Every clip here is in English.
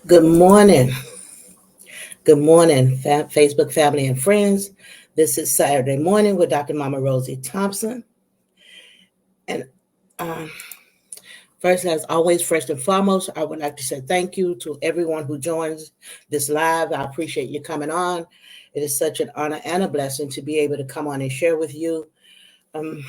Good morning. Good morning, Facebook family and friends. This is Saturday morning with Dr. Mama Rosie Thompson. And um, first, as always, first and foremost, I would like to say thank you to everyone who joins this live. I appreciate you coming on. It is such an honor and a blessing to be able to come on and share with you. Um,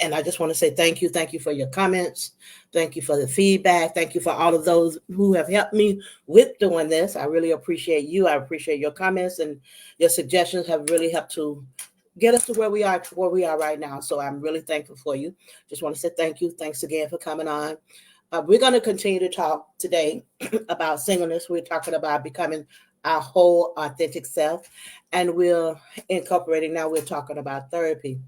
and I just want to say thank you. Thank you for your comments. Thank you for the feedback. Thank you for all of those who have helped me with doing this. I really appreciate you. I appreciate your comments and your suggestions have really helped to get us to where we are right now. So I'm really thankful for you. Just want to say thank you. Thanks again for coming on. We're going to continue to talk today about singleness. We're talking about becoming our whole authentic self, and we're talking about therapy.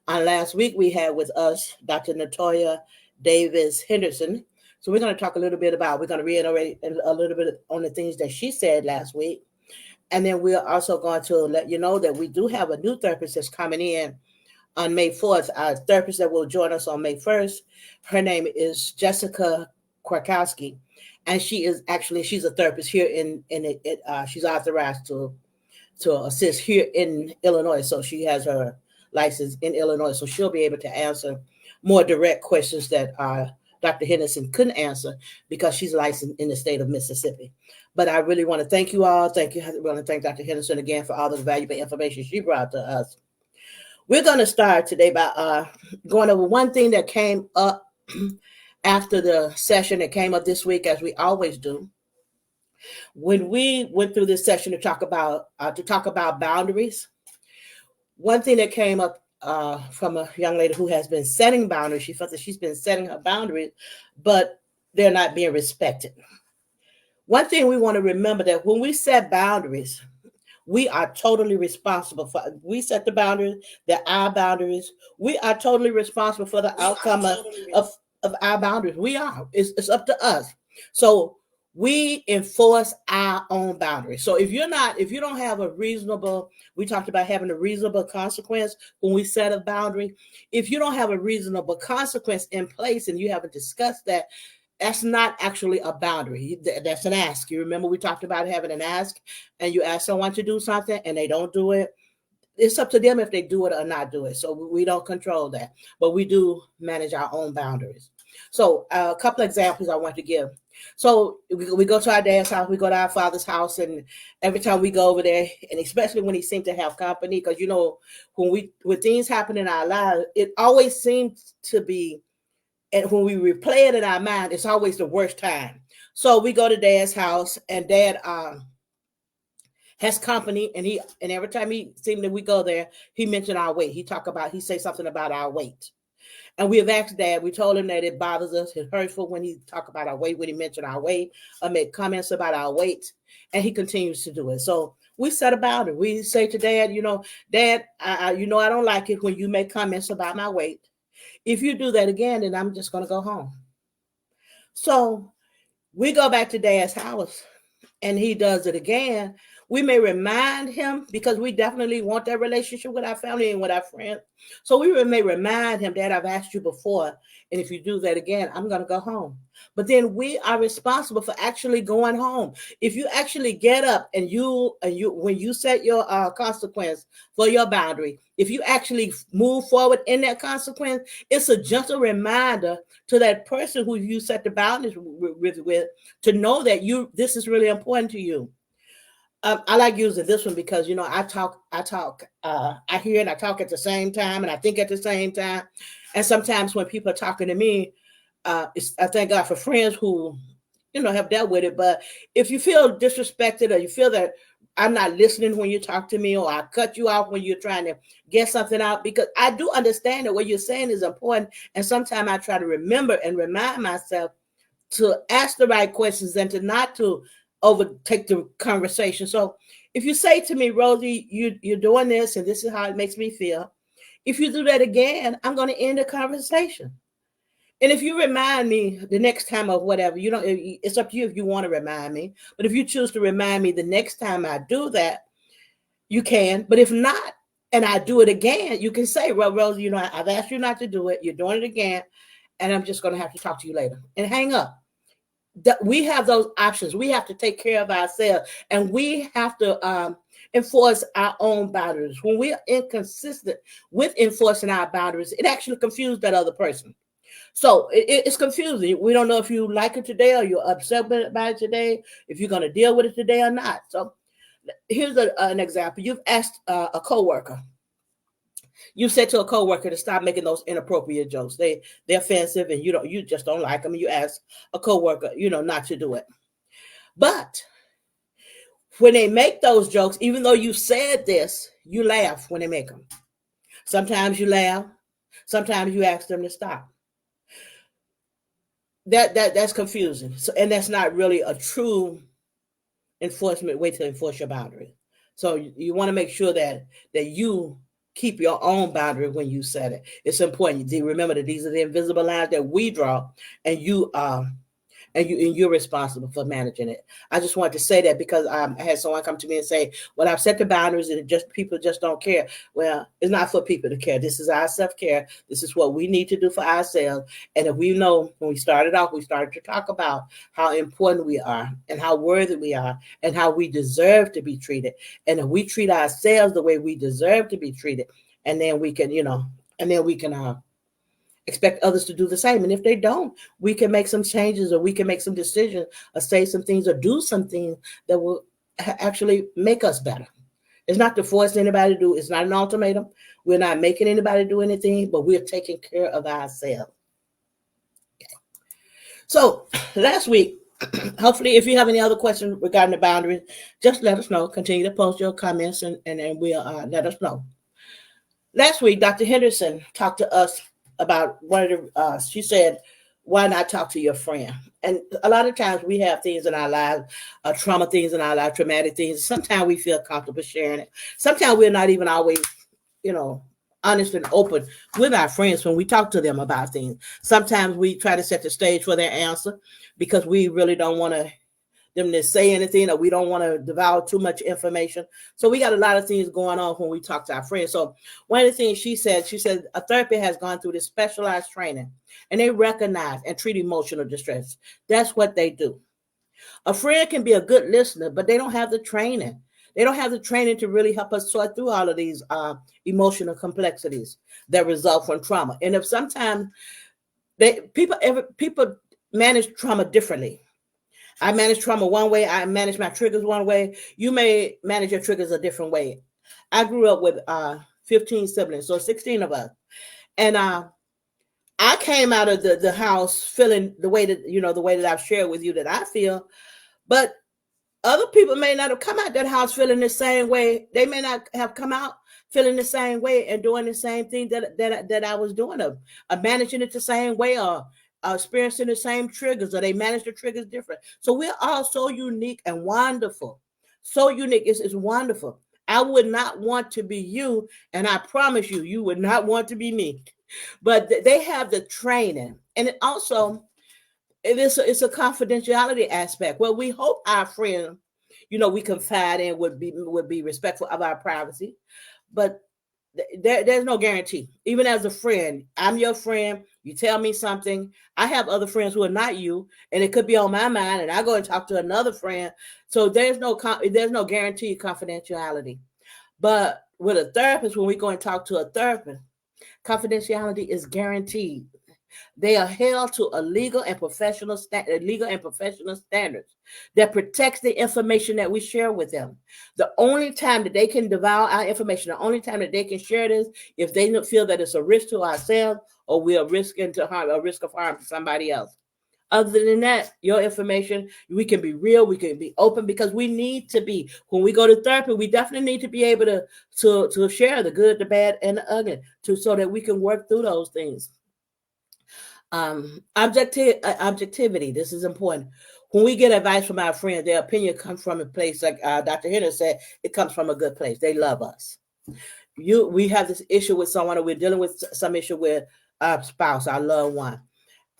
Last week we had with us Dr. Natoya Davis Henderson. So we're going to reiterate a little bit on the things that she said last week. And then we're also going to let you know that we do have a new therapist that's coming in on May 4th. Our therapist that will join us on May 1st, her name is Jessica Kwarkowski. And she's a therapist here she's authorized to assist here in Illinois. So she has her license in Illinois. So she'll be able to answer more direct questions that Dr. Henderson couldn't answer because she's licensed in the state of Mississippi. But I really want to thank you all. Thank you. I want to thank Dr. Henderson again for all the valuable information she brought to us. We're going to start today by going over one thing that came up after the session that came up this week, as we always do. When we went through this session to talk about boundaries, one thing that came up from a young lady who has been setting boundaries, she felt that she's been setting her boundaries, but they're not being respected. One thing we want to remember that when we set boundaries, we are totally responsible for. We set the boundaries, they're our boundaries. We are totally responsible for the outcome of our boundaries. We are. It's up to us. So we enforce our own boundaries. So if you don't have a reasonable, we talked about having a reasonable consequence when we set a boundary. If you don't have a reasonable consequence in place and you haven't discussed that, that's not actually a boundary. That's an ask. You remember we talked about having an ask, and you ask someone to do something and they don't do it. It's up to them if they do it or not do it. So we don't control that, but we do manage our own boundaries. So a couple of examples I want to give. So we go to our dad's house, we go to our father's house, and every time we go over there, and especially when he seems to have company, because when things happen in our lives, it always seems to be, and when we replay it in our mind, it's always the worst time. So we go to dad's house, and dad has company, and every time we go there, he mentioned our weight. He say something about our weight. And we have asked Dad, we told him that it bothers us, it's hurtful when he talk about our weight, when he mentioned our weight, or make comments about our weight, and he continues to do it. So we set a boundary. We say to Dad, Dad, I don't like it when you make comments about my weight. If you do that again, then I'm just going to go home. So we go back to Dad's house, and he does it again. We may remind him, because we definitely want that relationship with our family and with our friends. So we may remind him, Dad, I've asked you before, and if you do that again, I'm going to go home. But then we are responsible for actually going home. If you actually get up and when you set your consequence for your boundary, if you actually move forward in that consequence, it's a gentle reminder to that person who you set the boundaries with to know that this is really important to you. I like using this one because, I hear and I talk at the same time, and I think at the same time. And sometimes when people are talking to me, I thank God for friends who, have dealt with it. But if you feel disrespected, or you feel that I'm not listening when you talk to me, or I cut you off when you're trying to get something out, because I do understand that what you're saying is important. And sometimes I try to remember and remind myself to ask the right questions and to not to overtake the conversation. So if you say to me, Rosie, you're doing this, and this is how it makes me feel. If you do that again, I'm going to end the conversation. And if you remind me the next time of whatever, it's up to you if you want to remind me. But if you choose to remind me the next time I do that, you can. But if not, and I do it again, you can say, well, Rosie, I've asked you not to do it. You're doing it again. And I'm just going to have to talk to you later, and hang up. that we have those options. We have to take care of ourselves, and we have to enforce our own boundaries. When we're inconsistent with enforcing our boundaries, it actually confuses that other person. So it's confusing. We don't know if you like it today or you're upset by it today, if you're going to deal with it today or not. So here's an example. You've asked a coworker. You said to a coworker to stop making those inappropriate jokes. They're offensive, and you just don't like them. You ask a coworker, not to do it. But when they make those jokes, even though you said this, you laugh when they make them. Sometimes you laugh. Sometimes you ask them to stop. That's confusing. So, and that's not really a true enforcement way to enforce your boundary. So you want to make sure that you keep your own boundary when you set it. It's important. Remember that these are the invisible lines that we draw, and you're responsible for managing it. I just wanted to say that because I had someone come to me and say, well, I've set the boundaries and people just don't care. Well, it's not for people to care. This is our self-care. This is what we need to do for ourselves. And if we know, when we started off, we started to talk about how important we are and how worthy we are and how we deserve to be treated. And if we treat ourselves the way we deserve to be treated, and then we can, expect others to do the same. And if they don't, we can make some changes, or we can make some decisions, or say some things, or do something that will actually make us better. It's not to force anybody to do. It's not an ultimatum. We're not making anybody do anything, but we're taking care of ourselves. Okay. So last week, hopefully, if you have any other questions regarding the boundaries, just let us know. Continue to post your comments, and then we'll let us know. Last week, Dr. Henderson talked to us about one of the, she said, why not talk to your friend? And a lot of times we have things in our lives, trauma things in our lives, traumatic things. Sometimes we feel comfortable sharing it. Sometimes we're not even always, honest and open with our friends when we talk to them about things. Sometimes we try to set the stage for their answer because we really don't want them to say anything, or we don't want to devour too much information. So we got a lot of things going on when we talk to our friends. So one of the things she said a therapist has gone through this specialized training, and they recognize and treat emotional distress. That's what they do. A friend can be a good listener, but they don't have the training. They don't have the training to really help us sort through all of these emotional complexities that result from trauma. And if sometimes people manage trauma differently. I manage trauma one way. I manage my triggers one way. You may manage your triggers a different way. I grew up with 15 siblings, so 16 of us. And I came out of the house feeling the way that I've shared with you that I feel. But other people may not have come out that house feeling the same way. They may not have come out feeling the same way and doing the same thing that I was doing, of managing it the same way, or experiencing the same triggers, or they manage the triggers different. So we're all so unique and wonderful. So unique. It's wonderful. I would not want to be you, and I promise you would not want to be me. But they have the training. And it also, it's a confidentiality aspect. Well, we hope our friend, we confide in would be respectful of our privacy. But there's no guarantee. Even as a friend, I'm your friend. You tell me something. I have other friends who are not you, and it could be on my mind, and I go and talk to another friend. So there's no guaranteed confidentiality. But with a therapist, when we go and talk to a therapist, confidentiality is guaranteed. They are held to a legal and professional standards that protects the information that we share with them. The only time that they can devour our information, the only time that they can share this, if they don't feel that it's a risk to ourselves, or we are risking to harm, a risk of harm to somebody else. Other than that, your information, we can be real, we can be open, because we need to be. When we go to therapy, we definitely need to be able to share the good, the bad, and the ugly, so that we can work through those things. Objectivity. This is important. When we get advice from our friends, their opinion comes from a place, like Dr. Henderson said, it comes from a good place. They love us. We have this issue with someone, or we're dealing with some issue with our spouse, our loved one,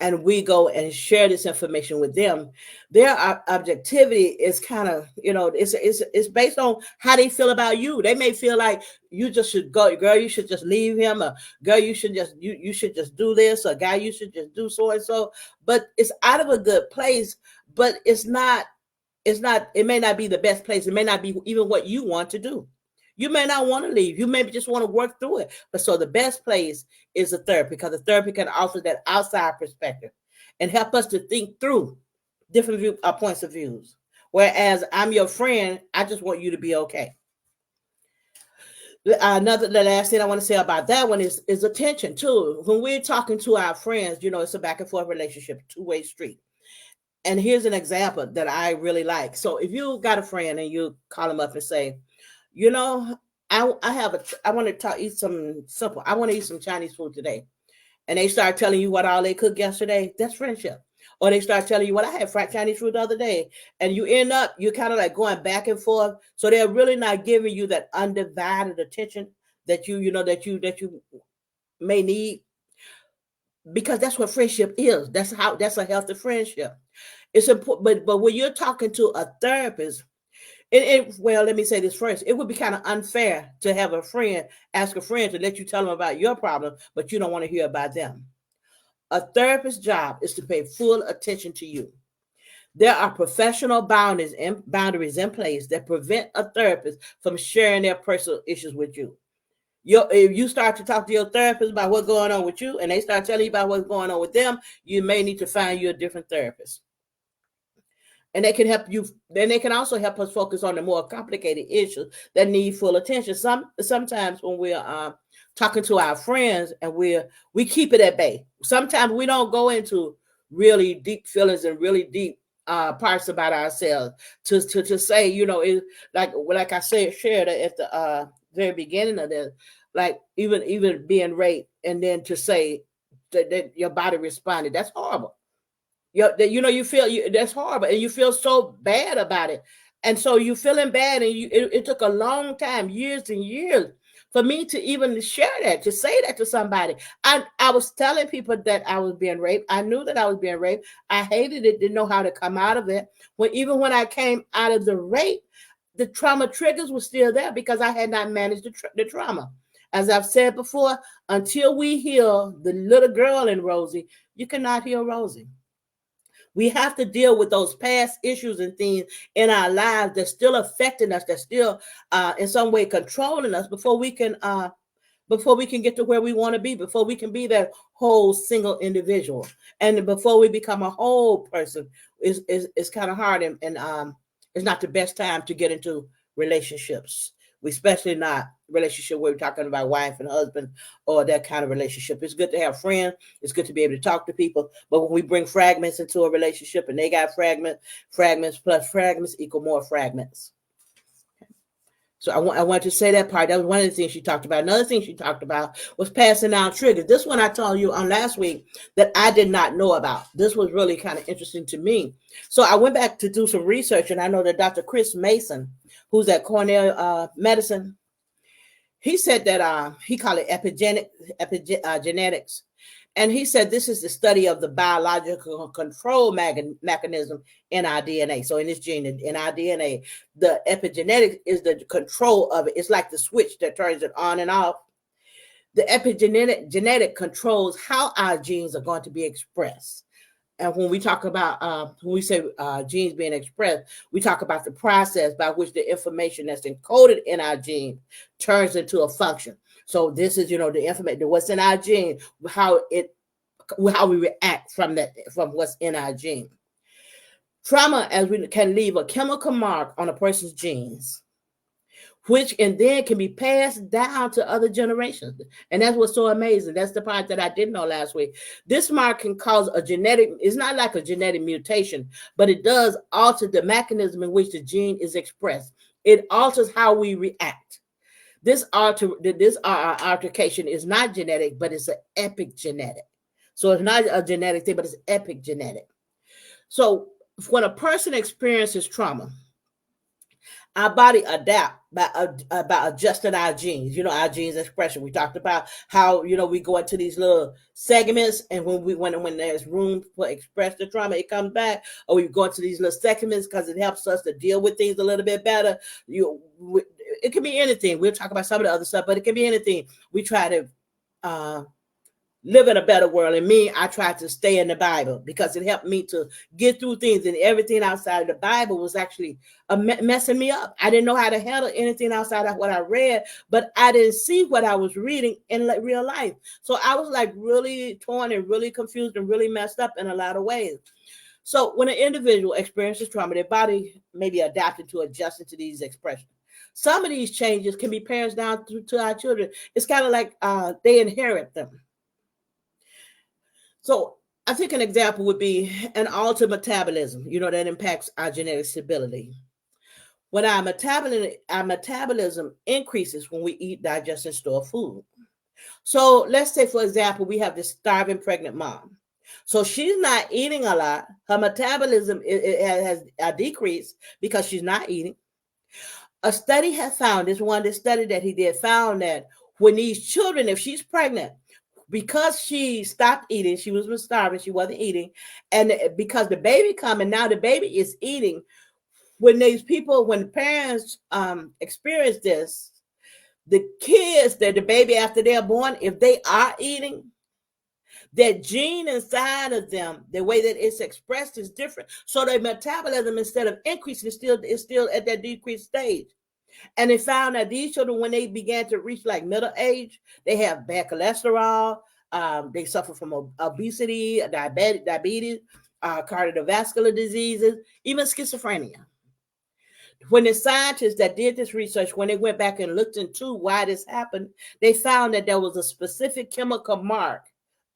and we go and share this information with them. Their objectivity is kind of, it's based on how they feel about you. They may feel like you just should go, girl, you should just leave him, or girl, you should just do this, or guy, you should just do so and so. But it's out of a good place. but it may not be the best place. It may not be even what you want to do. You may not want to leave. You maybe just want to work through it. But so the best place is a therapy, because the therapy can offer that outside perspective and help us to think through different points of views. Whereas I'm your friend, I just want you to be okay. The last thing I want to say about that one is attention too. When we're talking to our friends, it's a back and forth relationship, two-way street. And here's an example that I really like. So if you got a friend and you call them up and say, I want to eat some simple. I want to eat some Chinese food today. And they start telling you what all they cooked yesterday. That's friendship. Or they start telling you, I had fried Chinese food the other day. And you end up, you're kind of like going back and forth. So they're really not giving you that undivided attention that you may need. Because that's what friendship is. That's a healthy friendship. It's important. But when you're talking to a therapist, well, let me say this first. It would be kind of unfair to have ask a friend to let you tell them about your problem, but you don't want to hear about them. A therapist's job is to pay full attention to you. There are professional boundaries in place that prevent a therapist from sharing their personal issues with you. If you start to talk to your therapist about what's going on with you, and they start telling you about what's going on with them, you may need to find you a different therapist. And they can help you. Then they can also help us focus on the more complicated issues that need full attention. Sometimes when we're talking to our friends and we keep it at bay. Sometimes we don't go into really deep feelings and really deep parts about ourselves to say, it, like I shared at the very beginning of this, like even being raped, and then to say that your body responded. That's horrible. You feel that's horrible, and you feel so bad about it, and so you feeling bad, and it took a long time, years and years, for me to even share that, to say that to somebody. I was telling people that I was being raped. I knew that I was being raped. I hated it, didn't know how to come out of it. Even when I came out of the rape, the trauma triggers were still there because I had not managed the trauma. As I've said before, until we heal the little girl in Rosie, you cannot heal Rosie. We have to deal with those past issues and things in our lives that's still affecting us, that's still in some way controlling us before we can get to where we want to be, before we can be that whole single individual, and before we become a whole person. It's kind of hard, and it's not the best time to get into relationships. We especially not relationship where we're talking about wife and husband or that kind of relationship. It's good to have friends. It's good to be able to talk to people. But when we bring fragments into a relationship and they got fragments plus fragments equal more fragments. So I want to say that part. That was one of the things she talked about. Another thing she talked about was passing down triggers. This one I told you on last week that I did not know about. This was really kind of interesting to me. So I went back to do some research, and I know that Dr. Chris Mason, who's at Cornell Medicine, he said that he called it epigenetics. And he said this is the study of the biological control mechanism in our DNA. So in this gene, in our DNA, the epigenetic is the control of it. It's like the switch that turns it on and off. The epigenetic controls how our genes are going to be expressed. And when we talk about, when we say genes being expressed, we talk about the process by which the information that's encoded in our gene turns into a function. So this is, the information, what's in our gene, how we react from what's in our gene. Trauma, as we can leave a chemical mark on a person's genes, which and then can be passed down to other generations. And that's what's so amazing. That's the part that I didn't know last week. This mark can cause it's not like a genetic mutation, but it does alter the mechanism in which the gene is expressed. It alters how we react. This altercation is not genetic, but it's an epigenetic. So it's not a genetic thing, but it's epigenetic. So when a person experiences trauma, our body adapt by adjusting our genes, our genes expression. We talked about how, we go into these little segments, and when there's room for express the trauma, it comes back, or we go into these little segments because it helps us to deal with things a little bit better. It can be anything. We'll talk about some of the other stuff, but it can be anything. We try to live in a better world. And me, I tried to stay in the Bible because it helped me to get through things. And everything outside of the Bible was actually messing me up. I didn't know how to handle anything outside of what I read, but I didn't see what I was reading in real life. So I was like really torn and really confused and really messed up in a lot of ways. So when an individual experiences trauma, their body may be adapting to adjusting to these expressions. Some of these changes can be passed down to our children. It's kind of like they inherit them. So I think an example would be an altered metabolism, that impacts our genetic stability. When our metabolism increases when we eat, digest, and store food. So let's say, for example, we have this starving pregnant mom. So she's not eating a lot. Her metabolism has a decrease because she's not eating. A study has found, this study that he did found that when these children, if she's pregnant, because she stopped eating, she was starving, she wasn't eating, and because the baby come and now the baby is eating, when the parents experience this, the kids, the baby after they're born, if they are eating, that gene inside of them, the way that it's expressed is different. So their metabolism, instead of increasing, is still at that decreased stage. And they found that these children, when they began to reach like middle age, they have bad cholesterol. They suffer from obesity, diabetes, cardiovascular diseases, even schizophrenia. When the scientists that did this research, when they went back and looked into why this happened, they found that there was a specific chemical mark,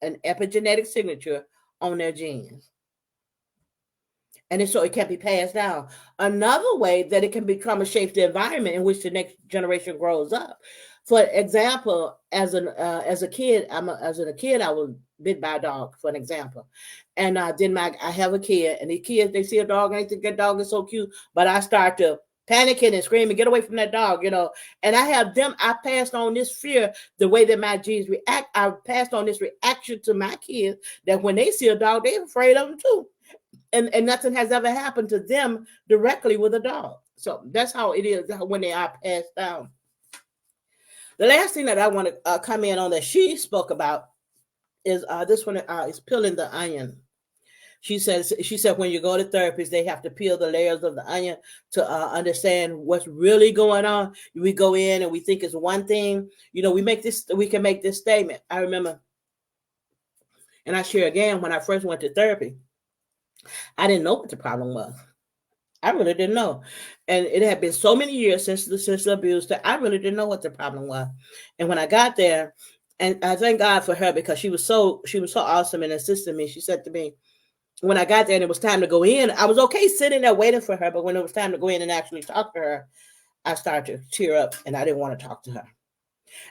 an epigenetic signature on their genes. And so it can be passed down. Another way that it can be trauma shapes the environment in which the next generation grows up. For example, as a kid, I was bit by a dog. For an example, and then I have a kid, and the kids, they see a dog and they think that dog is so cute, but I start to panicking and screaming, "Get away from that dog!" And I passed on this fear, the way that my genes react. I passed on this reaction to my kids that when they see a dog, they're afraid of them too. And nothing has ever happened to them directly with a dog. So that's how it is when they are passed down. The last thing that I want to comment on that she spoke about is this one is peeling the onion. She said when you go to therapists, they have to peel the layers of the onion to understand what's really going on. We go in and we think it's one thing. We can make this statement. I remember, and I share again, when I first went to therapy, I didn't know what the problem was. I really didn't know. And it had been so many years since the abuse that I really didn't know what the problem was. And when I got there, and I thank God for her because she was so awesome and assisted me. She said to me, when I got there and it was time to go in, I was okay sitting there waiting for her. But when it was time to go in and actually talk to her, I started to tear up and I didn't want to talk to her.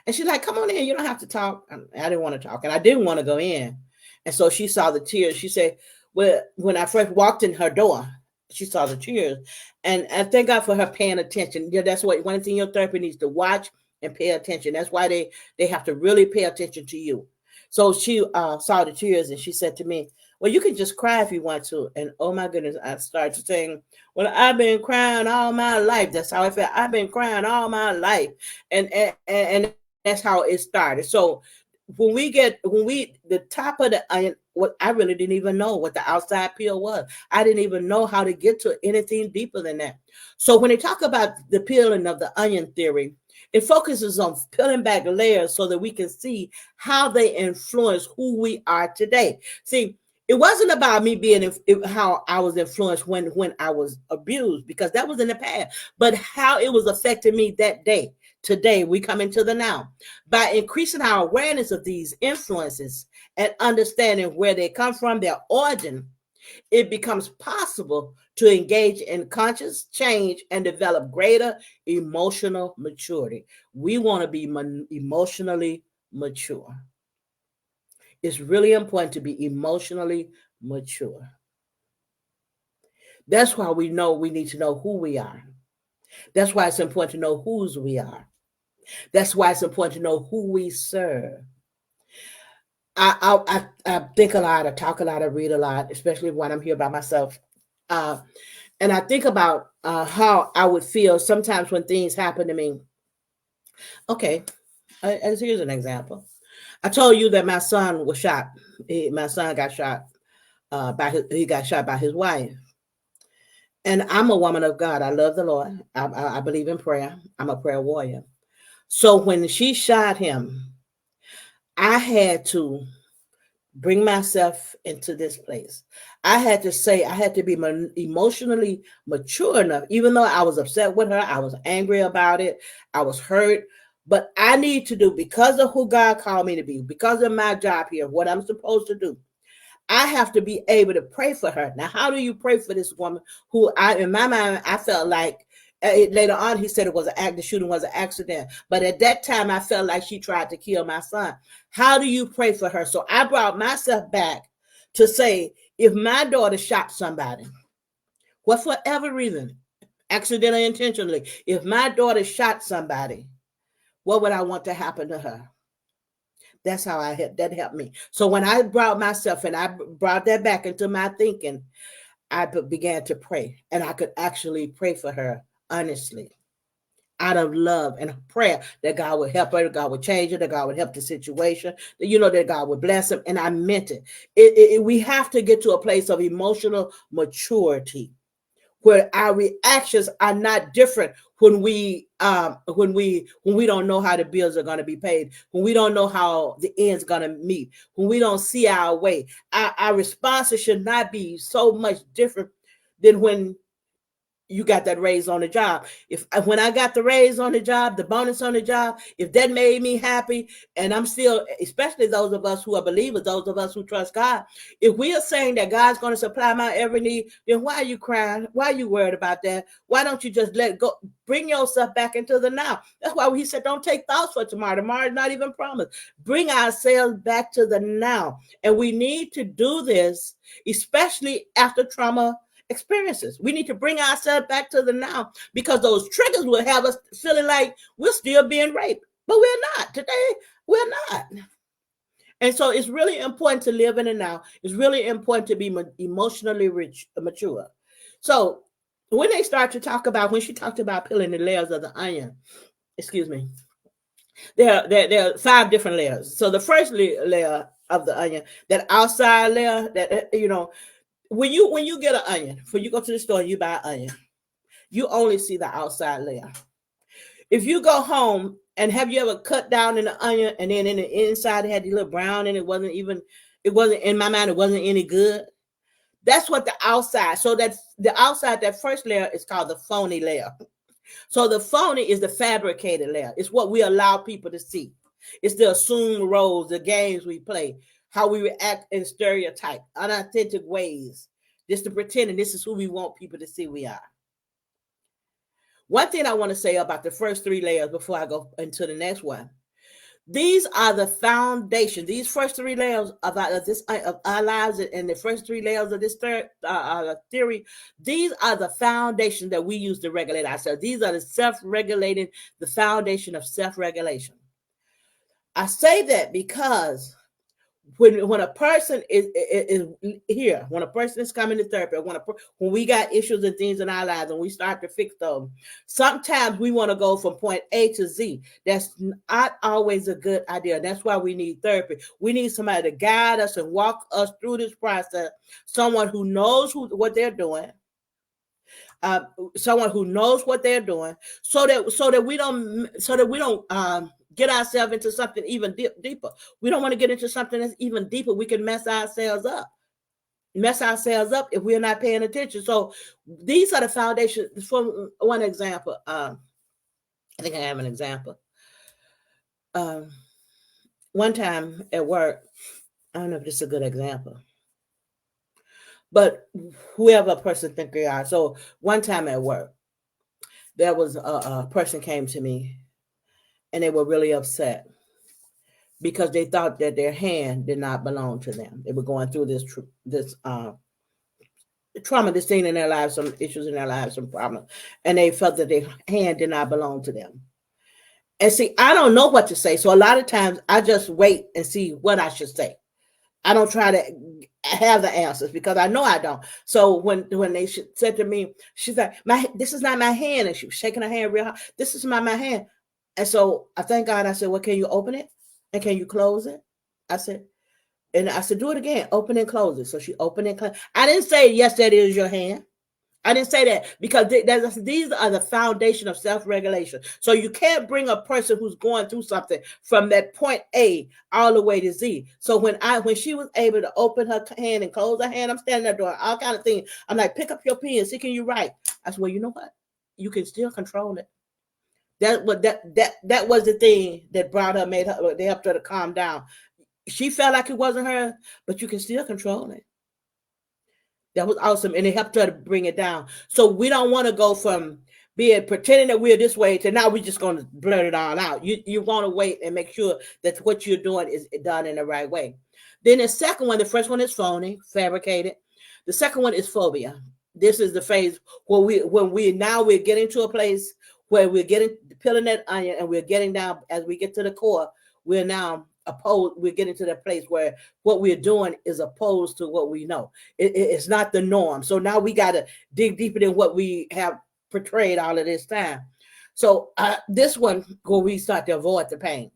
And she's like, "Come on in. You don't have to talk." I didn't want to talk and I didn't want to go in. And so she saw the tears. She said, "Well, when I first walked in her door, she saw the tears." And I thank God for her paying attention. That's what one thing your therapist needs to watch and pay attention. That's why they have to really pay attention to you. So she saw the tears and she said to me, "Well, you can just cry if you want to." And oh my goodness, I started saying, "Well, I've been crying all my life." That's how I felt. I've been crying all my life. And that's how it started. So when the top of the onion, what I really didn't even know what the outside peel was. I didn't even know how to get to anything deeper than that. So when they talk about the peeling of the onion theory, it focuses on peeling back layers so that we can see how they influence who we are today. See, it wasn't about me being how I was influenced when I was abused, because that was in the past, but how it was affecting me that day. Today, we come into the now. By increasing our awareness of these influences and understanding where they come from, their origin, it becomes possible to engage in conscious change and develop greater emotional maturity. We want to be emotionally mature. It's really important to be emotionally mature. That's why we need to know who we are. That's why it's important to know whose we are. That's why it's important to know who we serve. I think a lot, I talk a lot, I read a lot, especially when I'm here by myself. And I think about how I would feel sometimes when things happen to me. Okay, here's an example. I told you that my son was shot. My son got shot. He got shot by his wife. And I'm a woman of God. I love the Lord. I believe in prayer. I'm a prayer warrior. So when she shot him, I had to bring myself into this place. I had to say, I had to be emotionally mature enough, even though I was upset with her, I was angry about it, I was hurt. But I need to do, because of who God called me to be, because of my job here, what I'm supposed to do, I have to be able to pray for her. Now, how do you pray for this woman who in my mind, I felt like later on, he said the shooting was an accident. But at that time, I felt like she tried to kill my son. How do you pray for her? So I brought myself back to say, if my daughter shot somebody, for whatever reason, accidentally, intentionally, if my daughter shot somebody, what would I want to happen to her? That's how that helped me. So when I brought myself and I brought that back into my thinking, I began to pray, and I could actually pray for her honestly, out of love and prayer, that God would help her, that God would change her, that God would help the situation, that God would bless him. And I meant it. We have to get to a place of emotional maturity where our reactions are not different when we don't know how the bills are going to be paid, when we don't know how the end's going to meet, when we don't see our way. Our responses should not be so much different than when you got that raise on the job. When I got the raise on the job, the bonus on the job, if that made me happy, and I'm still, especially those of us who are believers, those of us who trust God, if we are saying that God's going to supply my every need, then why are you crying? Why are you worried about that? Why don't you just let go? Bring yourself back into the now. That's why he said, don't take thoughts for tomorrow. Tomorrow is not even promised. Bring ourselves back to the now. And we need to do this, especially after trauma experiences. We need to bring ourselves back to the now, because those triggers will have us feeling like we're still being raped, but we're not. Today, we're not. And so it's really important to live in the now. It's really important to be emotionally mature. So when she talked about peeling the layers of the onion, excuse me, there are 5 different layers. So the first layer of the onion, that outside layer, that when you get an onion, when you go to the store and you buy an onion, you only see the outside layer. If you go home, and have you ever cut down in the onion and then in the inside it had the little brown, and it wasn't in my mind, it wasn't any good? That's what the outside. So that the outside, that first layer, is called the phony layer. So the phony is the fabricated layer. It's what we allow people to see. It's the assumed roles, the games we play, how we react in stereotype, unauthentic ways, just to pretend, and this is who we want people to see we are. One thing I want to say about the first 3 layers before I go into the next one. These are the foundation. These first 3 layers of our lives, and the first 3 layers of this third theory, these are the foundation that we use to regulate ourselves. These are the foundation of self-regulation. I say that because when a person is here, when a person is coming to therapy, when we got issues and things in our lives and we start to fix them, sometimes we want to go from point A to Z. That's not always a good idea. That's why we need therapy. We need somebody to guide us and walk us through this process. Someone who knows what they're doing. Someone who knows what they're doing, so that we don't get ourselves into something even deeper. We don't want to get into something that's even deeper. We can mess ourselves up if we're not paying attention. So these are the foundations. For one example, I think I have an example. One time at work, I don't know if this is a good example, but whoever a person think they are. So one time at work, there was a person came to me, and they were really upset because they thought that their hand did not belong to them. They were going through this trauma, this thing in their lives, some issues in their lives, some problems, and they felt that their hand did not belong to them. And see, I don't know what to say, so a lot of times I just wait and see what I should say. I don't try to have the answers because I know I don't. So when they said to me, she's like, this is not my hand, and she was shaking her hand real hard. This is not my hand. And so I thank God. I said, well, can you open it? And can you close it? I said, do it again. Open and close it. So she opened and closed. I didn't say, yes, that is your hand. I didn't say that because these are the foundation of self-regulation. So you can't bring a person who's going through something from that point A all the way to Z. So when she was able to open her hand and close her hand, I'm standing there doing all kind of things. I'm like, pick up your pen, see, can you write? I said, well, you know what? You can still control it. That was the thing that they helped her to calm down. She felt like it wasn't her, but you can still control it. That was awesome. And it helped her to bring it down. So we don't want to go from pretending that we're this way to now we're just going to blurt it all out. You want to wait and make sure that what you're doing is done in the right way. Then the second one, the first one is phony, fabricated. The second one is phobia. This is the phase where we're getting to a place where we're peeling that onion and we're getting down as we get to the core. We're now opposed. We're getting to that place where what we're doing is opposed to what we know. It's not the norm. So now we got to dig deeper than what we have portrayed all of this time. So this one, where we start to avoid the pain,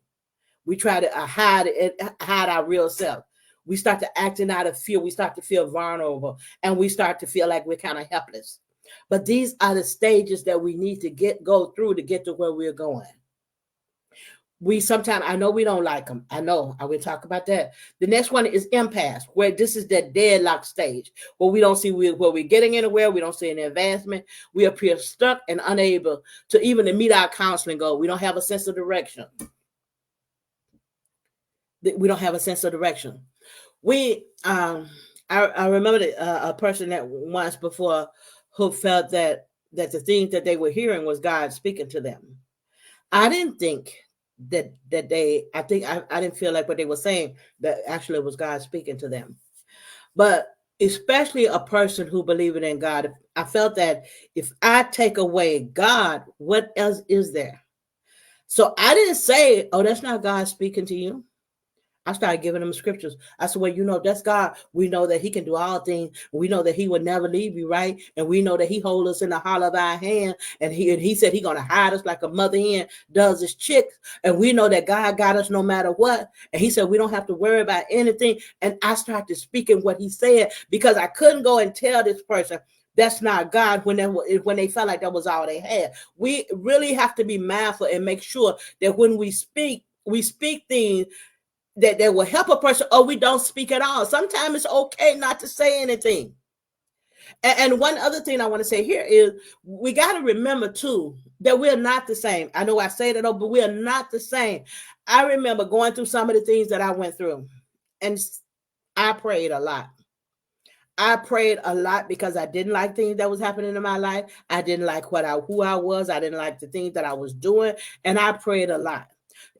we try to hide our real self. We start to acting out of fear. We start to feel vulnerable, and we start to feel like we're kind of helpless. But these are the stages that we need to go through to get to where we're going. Sometimes, I know we don't like them. I know. I will talk about that. The next one is impasse, where this is that deadlock stage, where we don't see where we're getting anywhere. We don't see any advancement. We appear stuck and unable to even meet our counseling goal. We don't have a sense of direction. We don't have a sense of direction. I remember a person that once before who felt that the things that they were hearing was God speaking to them. I didn't think I didn't feel like what they were saying, that actually it was God speaking to them. But especially a person who believed in God, I felt that if I take away God, what else is there? So I didn't say, oh, that's not God speaking to you. I started giving them scriptures. I said, well, that's God. We know that he can do all things. We know that he would never leave you, right? And we know that he holds us in the hollow of our hand. And he said he's going to hide us like a mother hen does his chicks. And we know that God got us no matter what. And he said we don't have to worry about anything. And I started speaking what he said, because I couldn't go and tell this person that's not God when they felt like that was all they had. We really have to be mindful and make sure that when we speak things that will help a person, or we don't speak at all. Sometimes it's okay not to say anything. And one other thing I want to say here is we got to remember too that we're not the same. I know I say that, but we are not the same. I remember going through some of the things that I went through, and I prayed a lot. I prayed a lot because I didn't like things that was happening in my life. I didn't like who I was. I didn't like the things that I was doing, and I prayed a lot.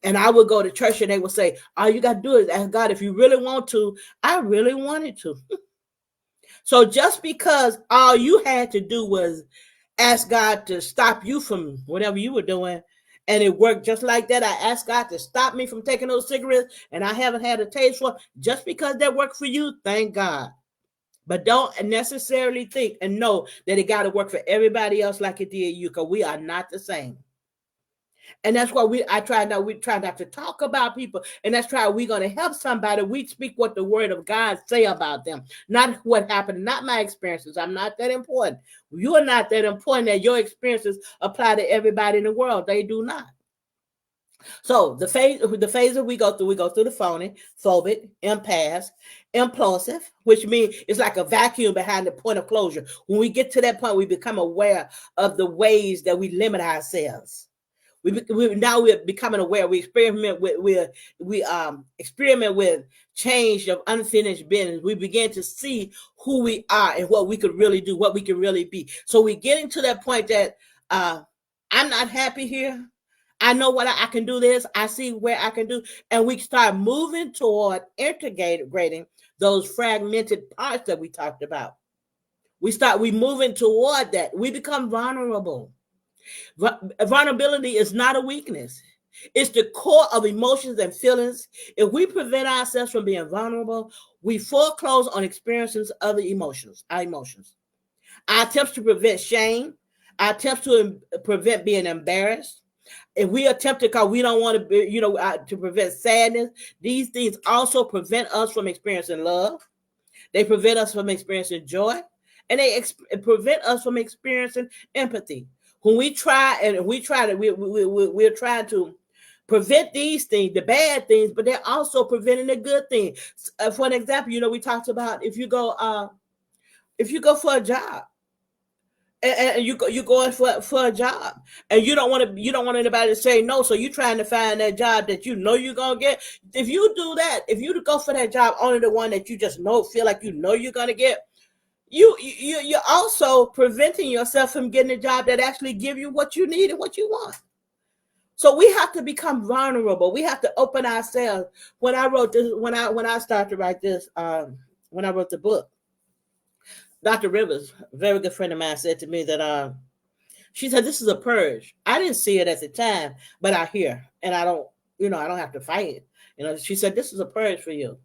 And I would go to church and they would say, all you got to do is ask God if you really want to. I really wanted to. So just because all you had to do was ask God to stop you from whatever you were doing, and it worked just like that. I asked God to stop me from taking those cigarettes, and I haven't had a taste for it. Just because that worked for you, thank God. But don't necessarily think and know that it got to work for everybody else like it did you, because we are not the same. And that's why we try not to talk about people. And that's why we're going to help somebody. We speak what the word of God say about them, not what happened, not my experiences. I'm not that important. You are not that important that your experiences apply to everybody in the world. They do not. So the phases we go through the phony, phobic, impasse, implosive, which means it's like a vacuum behind the point of closure. When we get to that point, we become aware of the ways that we limit ourselves. We're becoming aware. We experiment with change of unfinished business. We begin to see who we are and what we could really do, what we can really be. So we're getting to that point that I'm not happy here. I know what I can do this. I see where I can do. And we start moving toward integrating those fragmented parts that we talked about. We moving toward that. We become vulnerable. Vulnerability is not a weakness. It's the core of emotions and feelings. If we prevent ourselves from being vulnerable, we foreclose on experiencing other emotions, our emotions. Our attempts to prevent shame, our attempts to prevent being embarrassed, If we attempt to, because we don't want to be, to prevent sadness, these things also prevent us from experiencing love. They prevent us from experiencing joy, and they prevent us from experiencing empathy. When we try, we're trying to prevent these things, the bad things, but they're also preventing the good things. For an example, we talked about if you go for a job, and you going for a job, and you don't want anybody to say no, so you're trying to find that job that you're gonna get. If you do that, if you go for that job, only the one that you just feel like you're gonna get, you're also preventing yourself from getting a job that actually give you what you need and what you want. So we have to become vulnerable. We have to open ourselves. When I wrote this, when I started to write this, when I wrote the book, Dr. Rivers, a very good friend of mine, said to me that she said, this is a purge. I didn't see it at the time, but I hear, and I don't have to fight it. She said, this is a purge for you.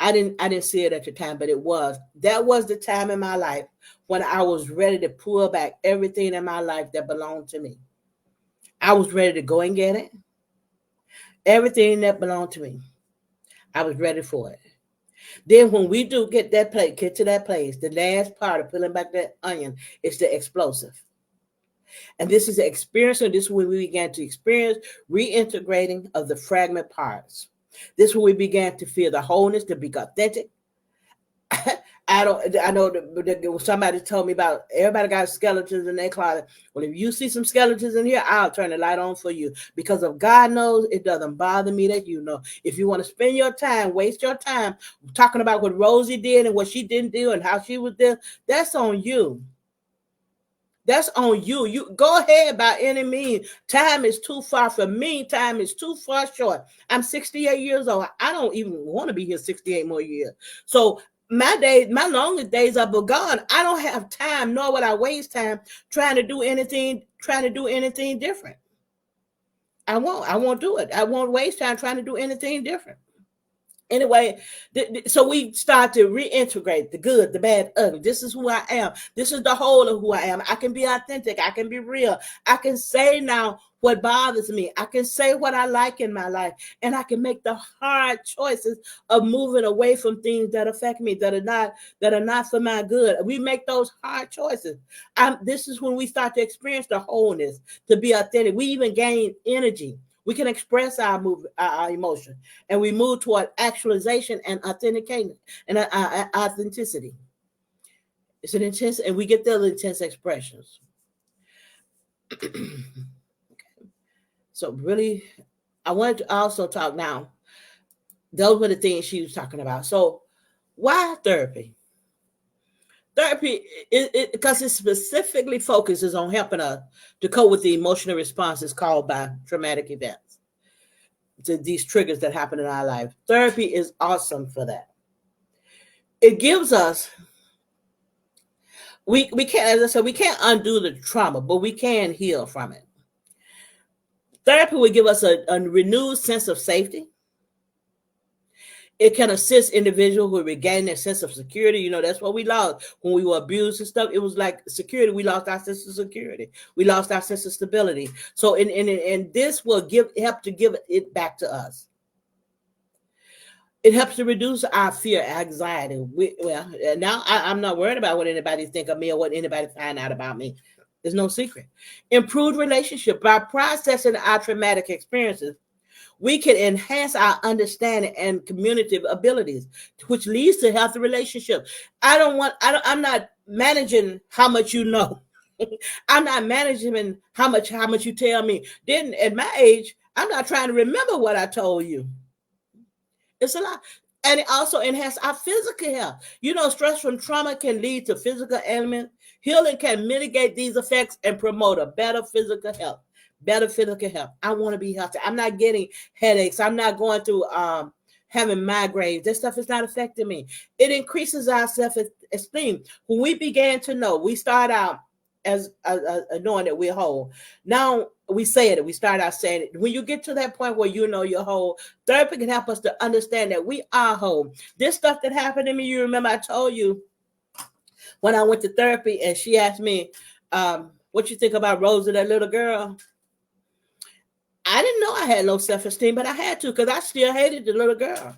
I didn't see it at the time, but that was the time in my life when I was ready to pull back everything in my life that belonged to me. I was ready to go and get it. Everything that belonged to me, I was ready for it. Then when we do get to that place, the last part of peeling back that onion is the explosive. And this is the experience, and this is when we began to experience reintegrating of the fragment parts. This is when we began to feel the wholeness, to be authentic. I know somebody told me about everybody got skeletons in their closet. Well, if you see some skeletons in here, I'll turn the light on for you, because if God knows, it doesn't bother me that you know. If you want to spend your time, waste your time talking about what Rosie did and what she didn't do and how she was there, that's on you. That's on you. You go ahead by any means. Time is too far for me. Time is too far short. I'm 68 years old. I don't even want to be here 68 more years. So my longest days are gone. I don't have time, nor would I waste time trying to do anything different. I won't do it. I won't waste time trying to do anything different. Anyway, so we start to reintegrate the good, the bad, ugly. This is who I am. This is the whole of who I am. I can be authentic. I can be real. I can say now what bothers me. I can say what I like in my life. And I can make the hard choices of moving away from things that affect me, that are not for my good. We make those hard choices. This is when we start to experience the wholeness, to be authentic. We even gain energy. We can express our emotion, and we move toward actualization and authentication and authenticity. It's an intense, and we get those intense expressions. Okay. So really, I wanted to also talk now. Those were the things she was talking about. So why therapy? Therapy, because it specifically focuses on helping us to cope with the emotional responses caused by traumatic events, to these triggers that happen in our life. Therapy is awesome for that. It gives us, we can't, as I said, we can't undo the trauma, but we can heal from it. Therapy will give us a renewed sense of safety. It can assist individuals who regain their sense of security. That's what we lost when we were abused and stuff. It was like security. We lost our sense of security. We lost our sense of stability. So, and this will help to give it back to us. It helps to reduce our fear, anxiety. Now I'm not worried about what anybody think of me or what anybody find out about me. There's no secret. Improved relationship. By processing our traumatic experiences, we can enhance our understanding and communicative abilities, which leads to healthy relationships. I'm not managing how much you know. I'm not managing how much you tell me. Then at my age, I'm not trying to remember what I told you. It's a lot. And it also enhances our physical health. Stress from trauma can lead to physical ailments. Healing can mitigate these effects and promote a better physical health. I want to be healthy. I'm not getting headaches. I'm not going through having migraines. This stuff is not affecting me. It increases our self-esteem. When we began to know, we start out as knowing that we're whole. Now we say it. We start out saying it. When you get to that point where you know you're whole, therapy can help us to understand that we are whole. This stuff that happened to me, you remember I told you when I went to therapy and she asked me, what you think about Rosie, that little girl? I didn't know I had low self-esteem, but I had to because I still hated the little girl.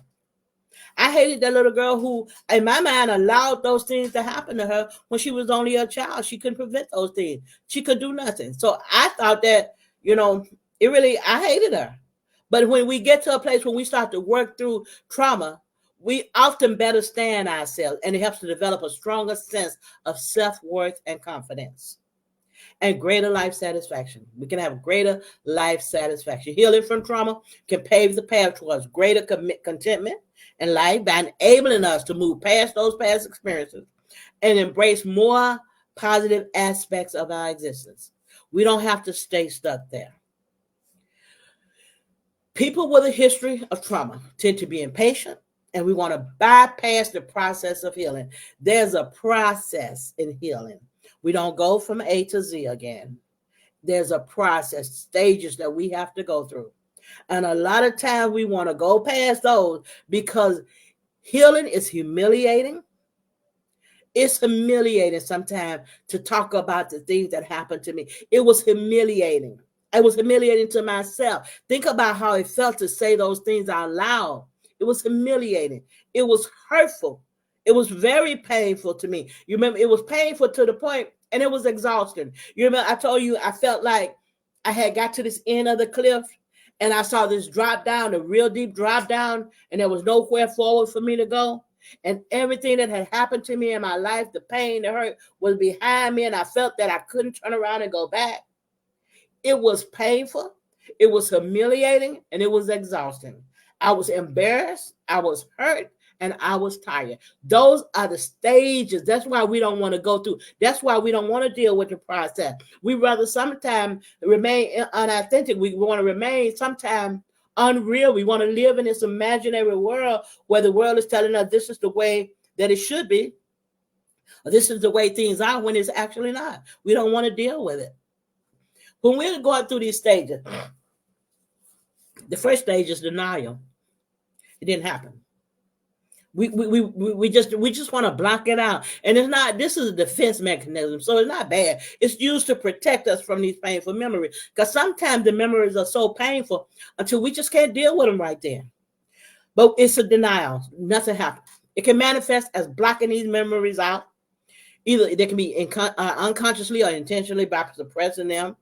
I hated that little girl who, in my mind, allowed those things to happen to her when she was only a child. She couldn't prevent those things. She could do nothing. So I thought that, I hated her. But when we get to a place when we start to work through trauma, we often better stand ourselves, and it helps to develop a stronger sense of self-worth and confidence and greater life satisfaction. We can have greater life satisfaction. Healing from trauma can pave the path towards greater contentment in life by enabling us to move past those past experiences and embrace more positive aspects of our existence. We don't have to stay stuck there. People with a history of trauma tend to be impatient, and we want to bypass the process of healing. There's a process in healing. We don't go from A to Z again. There's a process, stages that we have to go through. And a lot of times we want to go past those because healing is humiliating. It's humiliating sometimes to talk about the things that happened to me. It was humiliating. It was humiliating to myself. Think about how it felt to say those things out loud. It was humiliating. It was hurtful. It was very painful to me. You remember, it was painful to the point, and it was exhausting. You remember, I told you I felt like I had got to this end of the cliff, and I saw this drop down, a real deep drop down, and there was nowhere forward for me to go. And everything that had happened to me in my life, the pain, the hurt, was behind me, and I felt that I couldn't turn around and go back. It was painful, it was humiliating, and it was exhausting. I was embarrassed, I was hurt, and I was tired. Those are the stages. That's why we don't want to go through. That's why we don't want to deal with the process. We rather sometimes remain unauthentic. We want to remain sometimes unreal. We want to live in this imaginary world where the world is telling us this is the way that it should be. This is the way things are when it's actually not. We don't want to deal with it. When we're going through these stages, the first stage is denial. It didn't happen. We just want to block it out. And it's not, this is a defense mechanism, so it's not bad. It's used to protect us from these painful memories. Because sometimes the memories are so painful until we just can't deal with them right there. But it's a denial. Nothing happened. It can manifest as blocking these memories out. Either they can be unconsciously or intentionally by suppressing them.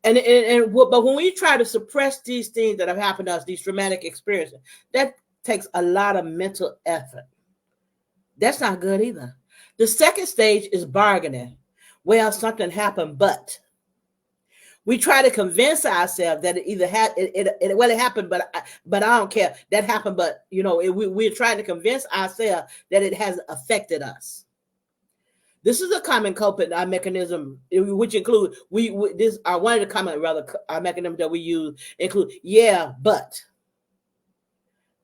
But when we try to suppress these things that have happened to us, these traumatic experiences, that takes a lot of mental effort. That's not good either. The second stage is bargaining. Well, something happened, but we try to convince ourselves that it either had it happened, but I don't care. That happened, but we're trying to convince ourselves that it has affected us. This is a common coping mechanism, which include one of the common mechanisms that we use include but.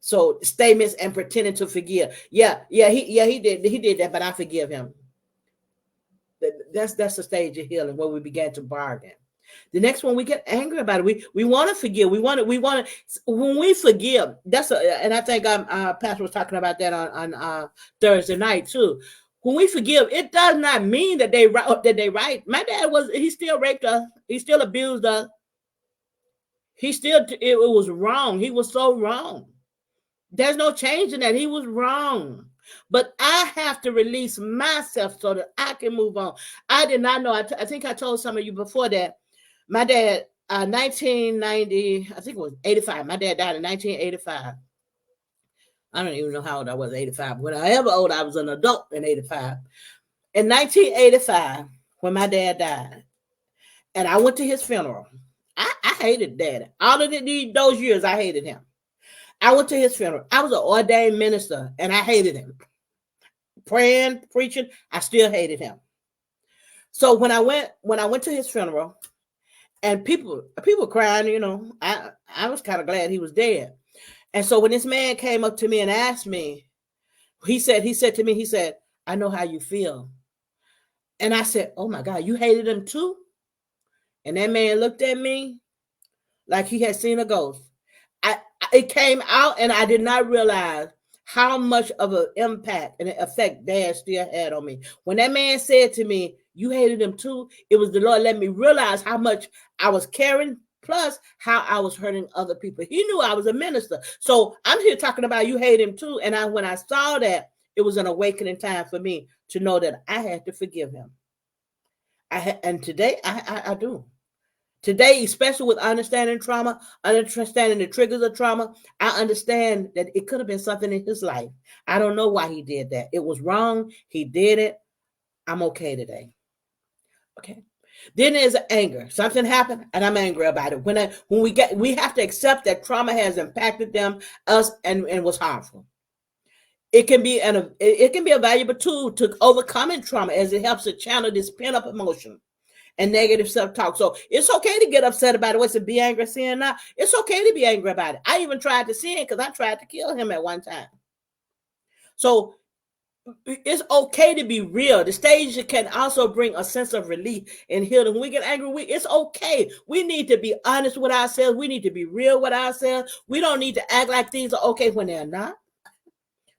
So statements and pretending to forgive. He did that, but I forgive him. That's the stage of healing where we began to bargain. The next one, we get angry about it. We want to forgive. We want to. When we forgive, and I think Pastor was talking about that on Thursday night too. When we forgive, it does not mean that they right. My dad he still raped us. He still abused us. It was wrong. He was so wrong. There's no change in that. He was wrong. But I have to release myself so that I can move on. I did not know. I think I told some of you before that my dad, 1990, I think it was 85. My dad died in 1985. I don't even know how old I was, 85. When I ever old, I was an adult in 85. In 1985, when my dad died, and I went to his funeral, I hated Dad. All of those years, I hated him. I went to his funeral. I was an ordained minister, and I hated him. Praying, preaching, I still hated him. So when I went to his funeral, and people crying, I was kind of glad he was dead. And so when this man came up to me and asked me, he said to me, I know how you feel. And I said, oh my God, you hated him too? And that man looked at me like he had seen a ghost. It came out, and I did not realize how much of an impact and an effect Dad still had on me. When that man said to me, you hated him too, it was the Lord letting me realize how much I was carrying plus how I was hurting other people. He knew I was a minister. So I'm here talking about you hate him too. And when I saw that, it was an awakening time for me to know that I had to forgive him. And today I do. Today, especially with understanding trauma, understanding the triggers of trauma, I understand that it could have been something in his life. I don't know why he did that. It was wrong. He did it. I'm okay today. Okay. Then there's anger. Something happened, and I'm angry about it. We have to accept that trauma has impacted us, and was harmful. It can be a valuable tool to overcoming trauma, as it helps to channel this pent-up emotion and negative self-talk. So it's okay to get upset about it. What's it? Be angry, sin not? It's okay to be angry about it. I even tried to sin because I tried to kill him at one time. So it's okay to be real. The stage can also bring a sense of relief and healing. When we get angry, it's okay. We need to be honest with ourselves. We need to be real with ourselves. We don't need to act like things are okay when they're not.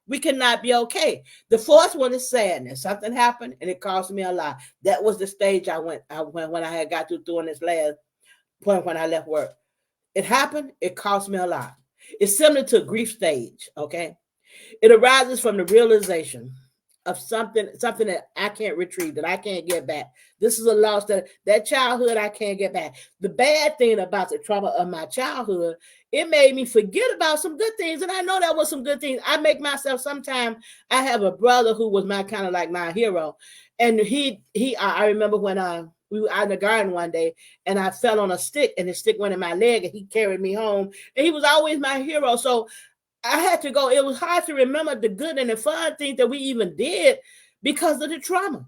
We cannot be okay. The fourth one is sadness. Something happened and it cost me a lot. That was the stage I went when I had got through doing this last point when I left work. It happened. It cost me a lot. It's similar to a grief stage. Okay. It arises from the realization of something that I can't retrieve, that I can't get back. This is a loss that childhood I can't get back. The bad thing about the trauma of my childhood, it made me forget about some good things. And I know that was some good things. I make myself sometimes, I have a brother who was my kind of like my hero. And I remember when we were out in the garden one day and I fell on a stick and the stick went in my leg and he carried me home. And he was always my hero. So I had to go. It was hard to remember the good and the fun things that we even did because of the trauma.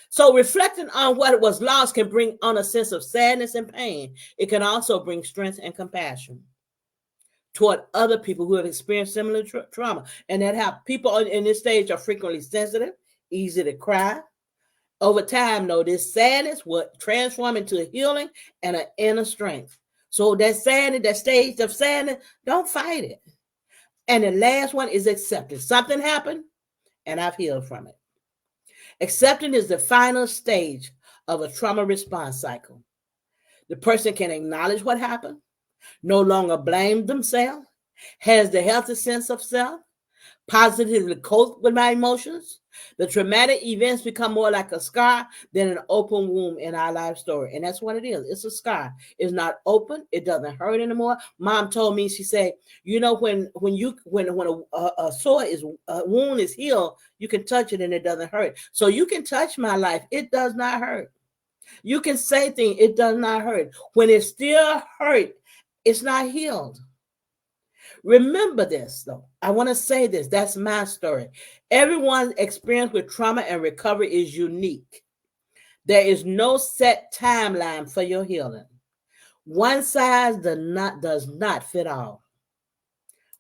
So reflecting on what was lost can bring on a sense of sadness and pain. It can also bring strength and compassion toward other people who have experienced similar trauma. And that how people in this stage are frequently sensitive, easy to cry. Over time, though, this sadness will transform into healing and an inner strength. So that sadness, that stage of sadness, don't fight it. And the last one is acceptance. Something happened and I've healed from it. Acceptance is the final stage of a trauma response cycle. The person can acknowledge what happened, no longer blame themselves, has the healthy sense of self, positively cope with my emotions. The traumatic events become more like a scar than an open wound in our life story. And that's what it is. It's a scar. It's not open. It doesn't hurt anymore. Mom told me, she said, you know, when a sore a wound is healed, you can touch it and it doesn't hurt. So you can touch my life. It does not hurt. You can say things. It does not hurt. When it still hurt, it's not healed. Remember this, though. I want to say this. That's my story. Everyone's experience with trauma and recovery is unique. There is no set timeline for your healing. One size does not fit all.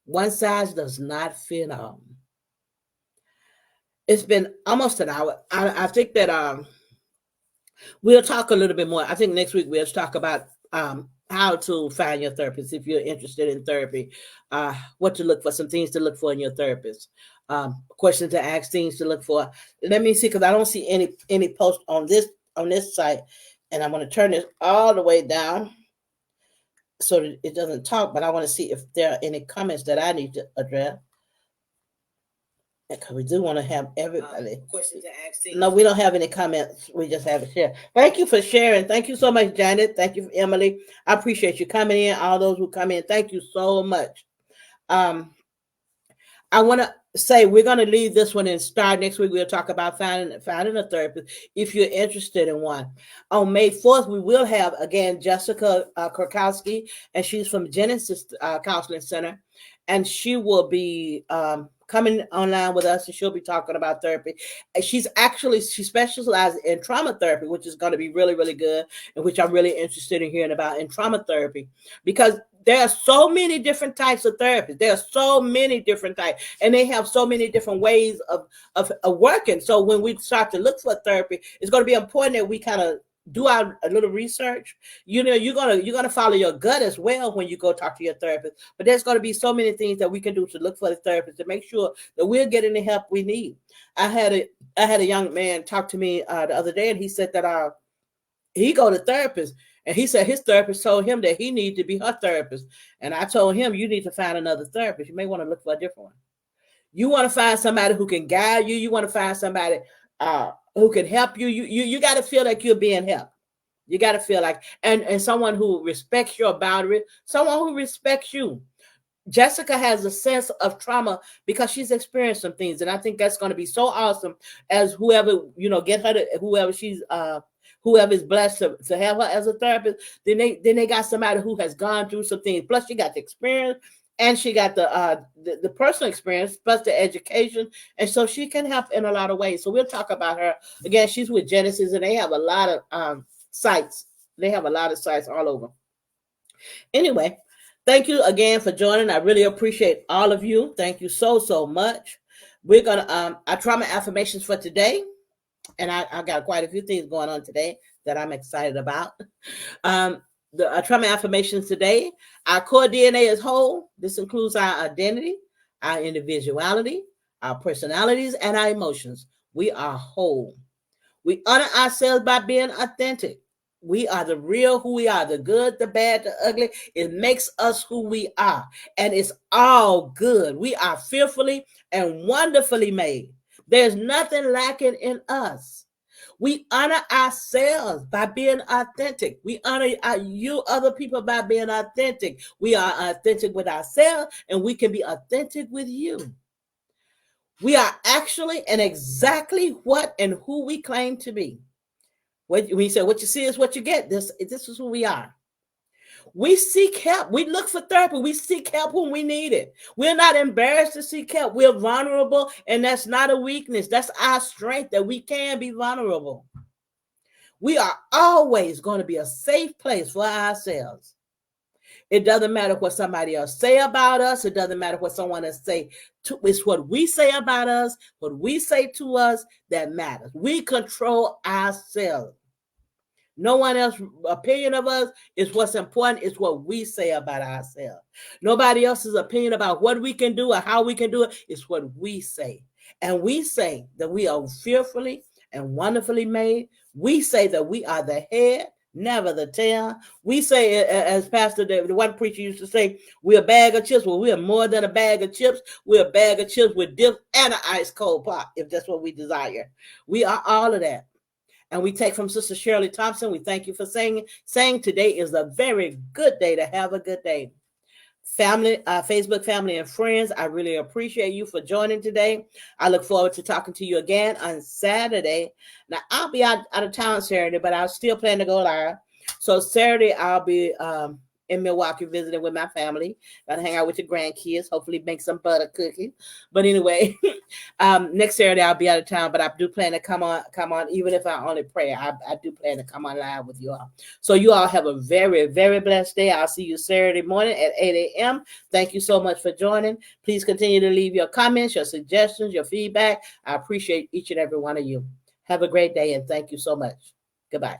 One size does not fit all. It's been almost an hour. I think that we'll talk a little bit more. I think next week we'll talk about how to find your therapist if you're interested in therapy, what to look for, some things to look for in your therapist, questions to ask, things to look for. Let me see, because I don't see any post on this site, and I'm going to turn this all the way down so that it doesn't talk, but I want to see if there are any comments that I need to address. Because we do want to have everybody. Questions to ask. No, we don't have any comments. We just have a share. Thank you for sharing. Thank you so much, Janet. Thank you, Emily. I appreciate you coming in. All those who come in, thank you so much. I want to say we're going to leave this one and start next week. We'll talk about finding a therapist if you're interested in one. On May 4th, we will have, again, Jessica Kurkowski, and she's from Genesis Counseling Center, and she will be coming online with us, and she'll be talking about therapy. And she specializes in trauma therapy, which is going to be really, really good, and which I'm really interested in hearing about in trauma therapy, because there are so many different types of therapists. There are so many different types, and they have so many different ways of working. So when we start to look for therapy, it's going to be important that we kind of do a little research. You know, you're gonna follow your gut as well when you go talk to your therapist. But there's going to be so many things that we can do to look for the therapist to make sure that we're getting the help we need. I had a young man talk to me the other day, and he said that he go to therapists, And he said his therapist told him that he needed to be her therapist. And I told him, you need to find another therapist. You may want to look for a different one. You want to find somebody who can guide you. You want to find somebody who can help you. You got to feel like you're being helped. You got to feel like, and someone who respects your boundary, someone who respects you. Jessica has a sense of trauma because she's experienced some things. And I think that's going to be so awesome as whoever, get her to whoever is blessed to have her as a therapist. Then they got somebody who has gone through some things. Plus she got the experience and she got the personal experience plus the education. And so she can help in a lot of ways. So we'll talk about her. Again, she's with Genesis and they have a lot of sites. They have a lot of sites all over. Anyway, thank you again for joining. I really appreciate all of you. Thank you so much. We're going to, our trauma affirmations for today. And I got quite a few things going on today that I'm excited about. The trauma affirmations today, our core DNA is whole. This includes our identity, our individuality, our personalities, and our emotions. We are whole. We honor ourselves by being authentic. We are the real who we are, the good, the bad, the ugly. It makes us who we are. And it's all good. We are fearfully and wonderfully made. There's nothing lacking in us. We honor ourselves by being authentic. We honor you, other people, by being authentic. We are authentic with ourselves, and we can be authentic with you. We are actually and exactly what and who we claim to be. When you say what you see is what you get, this is who we are. We seek help. We look for therapy. We seek help when we need it. We're not embarrassed to seek help. We're vulnerable, and that's not a weakness. That's our strength, that we can be vulnerable. We are always going to be a safe place for ourselves. It doesn't matter what somebody else say about us. It doesn't matter what someone else say. It's what we say about us, what we say to us that matters. We control ourselves. No one else's opinion of us is what's important. It's what we say about ourselves. Nobody else's opinion about what we can do or how we can do it. It's what we say. And we say that we are fearfully and wonderfully made. We say that we are the head, never the tail. We say, as Pastor David, the one preacher used to say, we're a bag of chips. Well, we are more than a bag of chips. We're a bag of chips with dip and an ice cold pop, if that's what we desire. We are all of that. And we take from Sister Shirley Thompson. We thank you for saying today is a very good day to have a good day. Family, Facebook family and friends, I really appreciate you for joining today. I look forward to talking to you again on Saturday. Now, I'll be out of town Saturday, but I'll still plan to go live. So Saturday, I'll be in Milwaukee visiting with my family. Gotta hang out with the grandkids, hopefully make some butter cookies. But anyway, next Saturday I'll be out of town, but I do plan to come on, even if I only pray. I do plan to come on live with you all. So you all have a very, very blessed day. I'll see you Saturday morning at 8 a.m. Thank you so much for joining. Please continue to leave your comments, your suggestions, your feedback. I appreciate each and every one of you. Have a great day, and thank you so much. Goodbye.